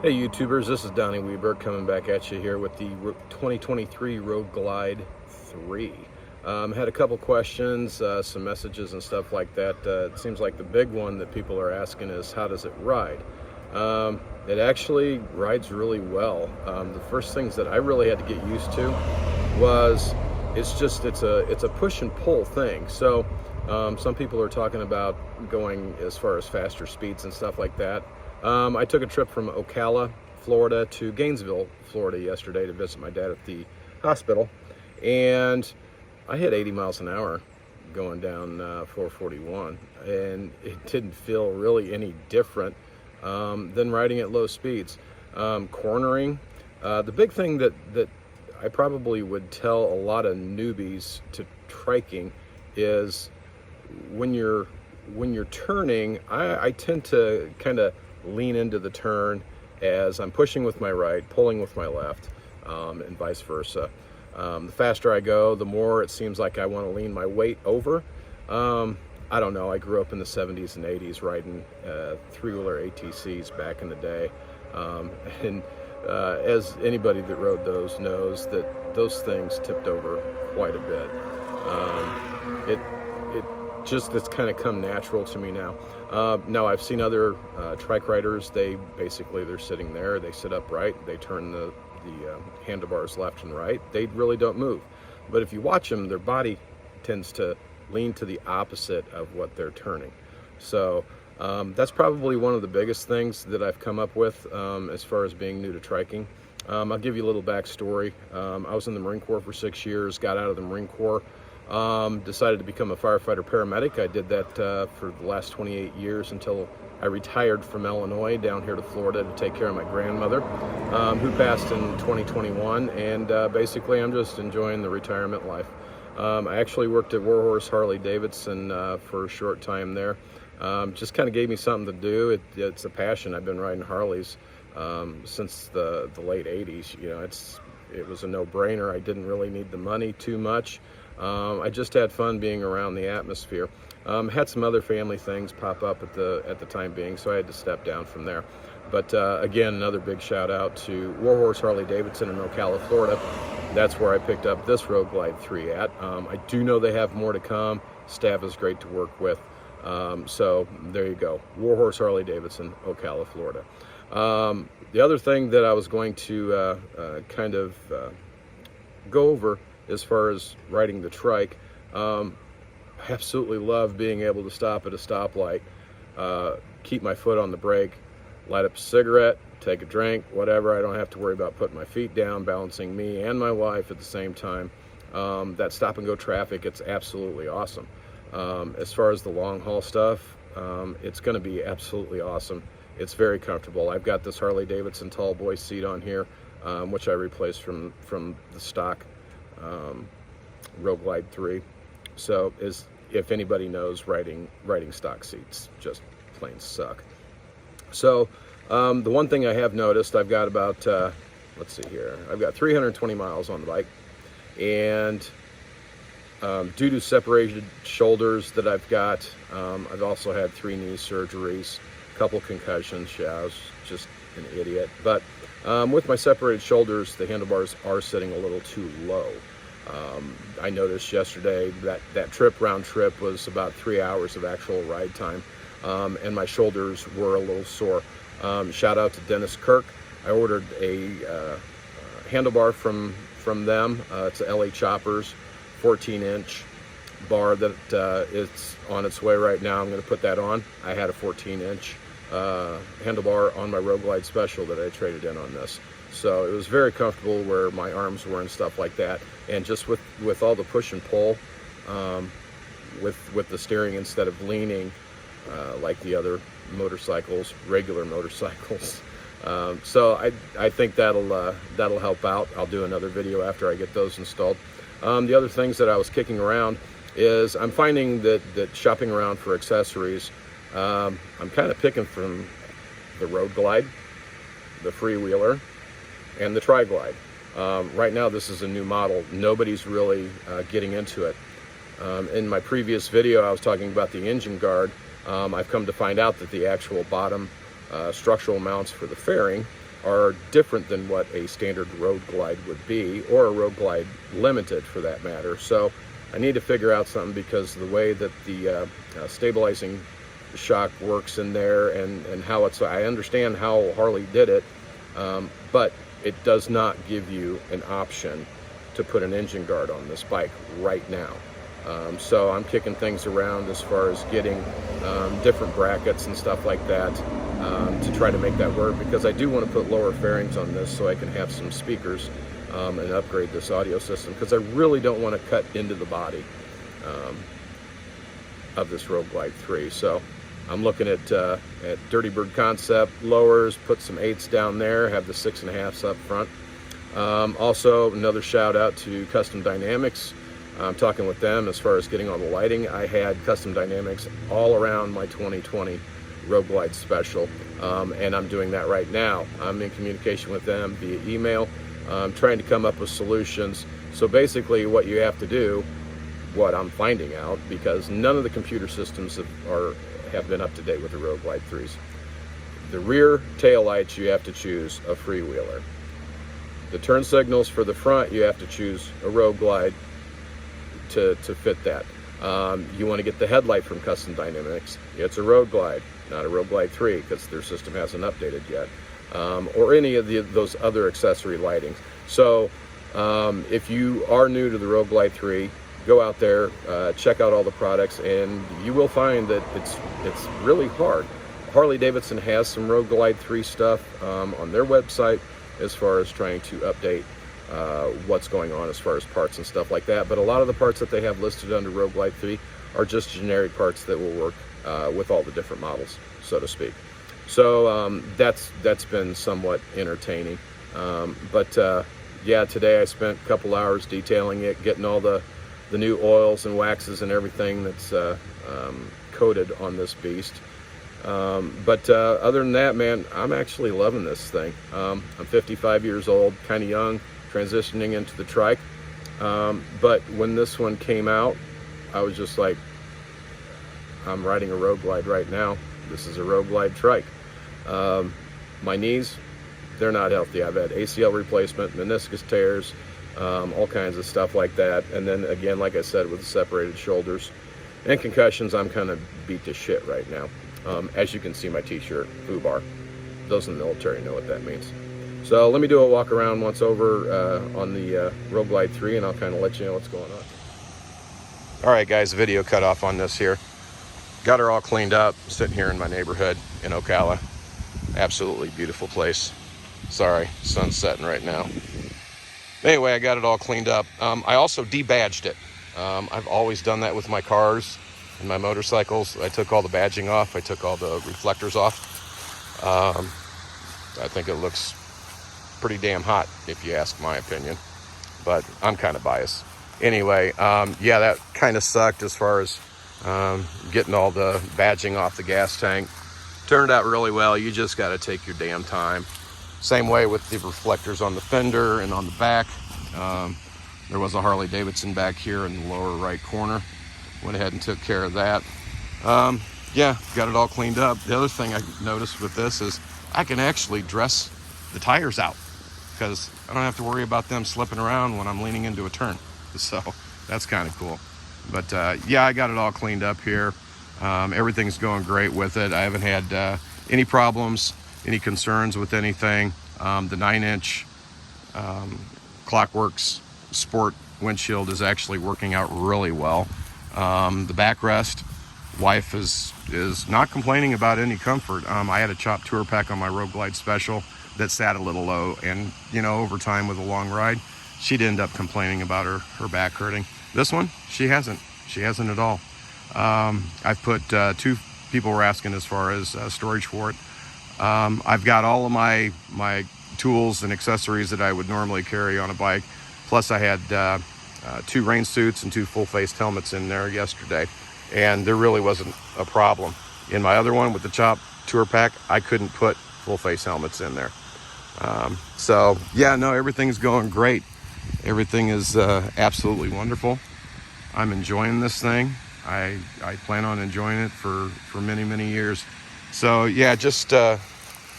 Hey YouTubers, this is Donnie Weber coming back at you here with the 2023 Road Glide 3. Had a couple questions, some messages and stuff like that. It seems like the big one that people are asking is, how does it ride? It actually rides really well. The first things that I really had to get used to was it's a push and pull thing. So some people are talking about going as far as faster speeds and stuff like that. I took a trip from Ocala, Florida to Gainesville, Florida yesterday to visit my dad at the hospital, and I hit 80 miles an hour going down 441, and it didn't feel really any different than riding at low speeds. Cornering, the big thing that I probably would tell a lot of newbies to triking is when you're turning, I tend to kind of lean into the turn as I'm pushing with my right, pulling with my left, and vice versa. The faster I go, the more it seems like I want to lean my weight over. I don't know, I grew up in the 70s and 80s riding three-wheeler ATCs back in the day, and as anybody that rode those knows, that those things tipped over quite a bit. It's kind of come natural to me now. Now I've seen other trike riders, they're sitting there, they sit upright, they turn the handlebars left and right, they really don't move. But if you watch them, their body tends to lean to the opposite of what they're turning. So that's probably one of the biggest things that I've come up with as far as being new to triking. I'll give you a little backstory. I was in the Marine Corps for 6 years, got out of the Marine Corps, decided to become a firefighter paramedic. I did that for the last 28 years until I retired from Illinois down here to Florida to take care of my grandmother, who passed in 2021, and basically I'm just enjoying the retirement life. I actually worked at Warhorse Harley Davidson for a short time there. Just kind of gave me something to do. It's a passion. I've been riding Harleys since the late 80s. You know, it was a no-brainer. I didn't really need the money too much. I just had fun being around the atmosphere. Had some other family things pop up at the time being, so I had to step down from there. But again, another big shout out to Warhorse Harley Davidson in Ocala, Florida. That's where I picked up this Road Glide 3 at. I do know they have more to come. Staff is great to work with. So there you go, Warhorse Harley Davidson, Ocala, Florida. The other thing that I was going to go over as far as riding the trike, I absolutely love being able to stop at a stoplight, keep my foot on the brake, light up a cigarette, take a drink, whatever. I don't have to worry about putting my feet down, balancing me and my wife at the same time. That stop and go traffic, it's absolutely awesome. As far as the long haul stuff, it's going to be absolutely awesome. It's very comfortable. I've got this Harley Davidson tall boy seat on here, which I replaced from the stock Road Glide 3. So if anybody knows, riding stock seats just plain suck. So the one thing I have noticed, I've got about let's see here, I've got 320 miles on the bike, and due to separated shoulders that I've got, I've also had 3 knee surgeries, a couple concussions. Yeah, I was just an idiot. But with my separated shoulders, the handlebars are sitting a little too low. I noticed yesterday that round trip was about 3 hours of actual ride time, and my shoulders were a little sore. Shout out to Dennis Kirk. I ordered a handlebar from them. It's a LA Choppers 14-inch bar that it's on its way right now. I'm going to put that on. I had a 14-inch handlebar on my Road Glide Special that I traded in on this. So it was very comfortable where my arms were and stuff like that. And just with all the push and pull, with the steering instead of leaning like the other motorcycles, regular motorcycles. So I think that'll help out. I'll do another video after I get those installed. The other things that I was kicking around is I'm finding that shopping around for accessories, I'm kind of picking from the Road Glide, the Freewheeler, and the Tri-Glide. Right now this is a new model. Nobody's really getting into it. In my previous video I was talking about the engine guard. I've come to find out that the actual bottom structural mounts for the fairing are different than what a standard Road Glide would be, or a Road Glide Limited for that matter. So I need to figure out something, because the way that the stabilizing shock works in there, and how it's, I understand how Harley did it, but it does not give you an option to put an engine guard on this bike right now. So I'm kicking things around as far as getting different brackets and stuff like that to try to make that work, because I do want to put lower fairings on this so I can have some speakers and upgrade this audio system, because I really don't want to cut into the body of this Road Glide 3. So I'm looking at Dirty Bird Concept lowers, put some 8s down there, have the 6.5s up front. Also, another shout out to Custom Dynamics. I'm talking with them as far as getting all the lighting. I had Custom Dynamics all around my 2020 Road Glide Special, and I'm doing that right now. I'm in communication with them via email, trying to come up with solutions. So basically what you have to do, what I'm finding out, because none of the computer systems have been up to date with the Road Glide 3s. The rear tail lights, you have to choose a freewheeler. The turn signals for the front, you have to choose a Road Glide to fit that. You want to get the headlight from Custom Dynamics, it's a Road Glide, not a Road Glide 3, because their system hasn't updated yet, or any of those other accessory lightings. So if you are new to the Road Glide 3, go out there, check out all the products, and you will find that it's really hard. Harley Davidson has some Road Glide 3 stuff on their website as far as trying to update what's going on as far as parts and stuff like that. But a lot of the parts that they have listed under Road Glide 3 are just generic parts that will work with all the different models, so to speak. So that's been somewhat entertaining. Yeah, today I spent a couple hours detailing it, getting all the new oils and waxes and everything that's coated on this beast. Other than that, man, I'm actually loving this thing. I'm 55 years old, kind of young, transitioning into the trike. But when this one came out, I was just like, I'm riding a Road Glide right now. This is a Road Glide trike. My knees, they're not healthy. I've had ACL replacement, meniscus tears, all kinds of stuff like that. And then again, like I said, with the separated shoulders and concussions, I'm kind of beat to shit right now. As you can see my t-shirt, FUBAR. Those in the military know what that means. So let me do a walk around once over on the Road Glide 3, and I'll kind of let you know what's going on. All right, guys, video cut off on this here. Got her all cleaned up, sitting here in my neighborhood in Ocala. Absolutely beautiful place. Sorry, sun's setting right now. Anyway, I got it all cleaned up. I also debadged it. I've always done that with my cars and my motorcycles. I took all the badging off. I took all the reflectors off. I think it looks pretty damn hot, if you ask my opinion, but I'm kind of biased. Anyway, yeah, that kind of sucked as far as getting all the badging off the gas tank. Turned out really well. You just got to take your damn time. Same way with the reflectors on the fender and on the back. There was a Harley Davidson back here in the lower right corner. Went ahead and took care of that. Yeah, got it all cleaned up. The other thing I noticed with this is I can actually dress the tires out, because I don't have to worry about them slipping around when I'm leaning into a turn. So that's kind of cool. But yeah, I got it all cleaned up here. Everything's going great with it. I haven't had any problems, any concerns with anything. The 9-inch Klock Werks Sport windshield is actually working out really well. The backrest, wife is not complaining about any comfort. I had a chopped tour pack on my Road Glide Special that sat a little low, and you know, over time with a long ride, she'd end up complaining about her back hurting. This one, she hasn't at all. I've put 2 people were asking as far as storage for it. I've got all of my tools and accessories that I would normally carry on a bike. Plus I had 2 rain suits and 2 full-faced helmets in there yesterday, and there really wasn't a problem. In my other one with the chopped tour pack, I couldn't put full-face helmets in there. So yeah, no, everything's going great. Everything is absolutely wonderful. I'm enjoying this thing. I plan on enjoying it for many years. So yeah, just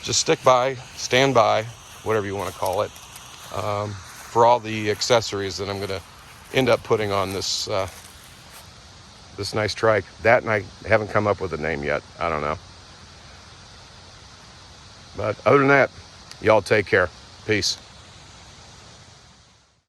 just stick by, stand by, whatever you want to call it, for all the accessories that I'm going to end up putting on this this nice trike. That, and I haven't come up with a name yet. I don't know. But other than that, y'all take care. Peace.